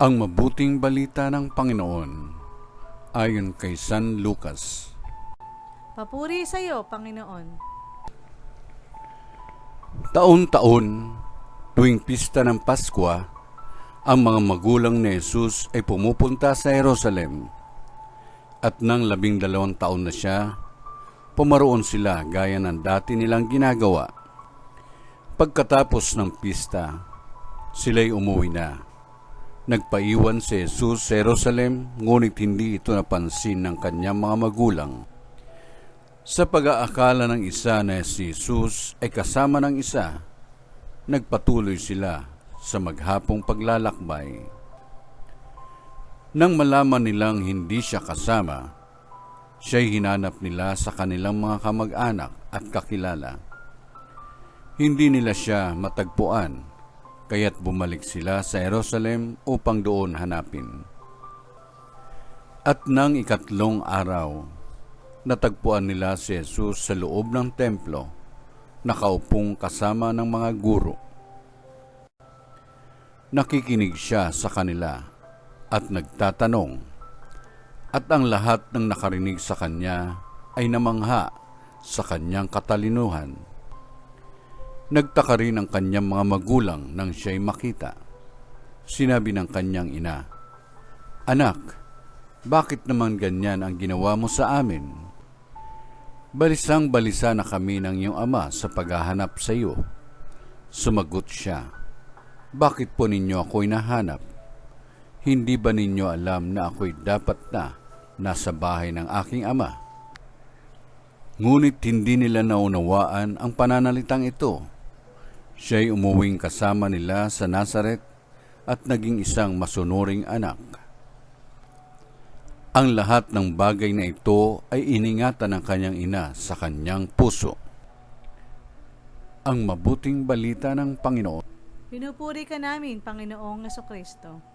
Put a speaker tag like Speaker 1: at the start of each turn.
Speaker 1: Ang mabuting balita ng Panginoon ayon kay San Lucas.
Speaker 2: Papuri sa iyo, Panginoon.
Speaker 1: Taon-taon, tuwing pista ng Paskwa, ang mga magulang ni Jesus ay pumupunta sa Jerusalem. At nang 12 taon na siya, pumaroon sila gaya ng dati nilang ginagawa. Pagkatapos ng pista, sila'y umuwi na. Nagpaiwan si Jesus sa Jerusalem, ngunit hindi ito napansin ng kanyang mga magulang. Sa pag-aakala ng isa na si Jesus ay kasama ng isa, nagpatuloy sila sa maghapong paglalakbay. Nang malaman nilang hindi siya kasama, siya'y hinanap nila sa kanilang mga kamag-anak at kakilala. Hindi nila siya matagpuan, kaya't bumalik sila sa Jerusalem upang doon hanapin. At nang 3 araw, natagpuan nila si Jesus sa loob ng templo, nakaupong kasama ng mga guro. Nakikinig siya sa kanila at nagtatanong, at ang lahat ng nakarinig sa kanya ay namangha sa kanyang katalinuhan. Nagtaka rin ang kanyang mga magulang nang siya'y makita. Sinabi ng kanyang ina, "Anak, bakit naman ganyan ang ginawa mo sa amin? Balisang-balisa na kami ng iyong ama sa paghahanap sa iyo." Sumagot siya, "Bakit po ninyo ako'y nahanap? Hindi ba ninyo alam na ako'y dapat na nasa bahay ng aking ama?" Ngunit hindi nila naunawaan ang pananalitang ito. Siya'y umuwing kasama nila sa Nazaret at naging isang masunuring anak. Ang lahat ng bagay na ito ay iningatan ng kanyang ina sa kanyang puso. Ang mabuting balita ng Panginoon.
Speaker 2: Pinupuri ka namin, Panginoong Jesucristo.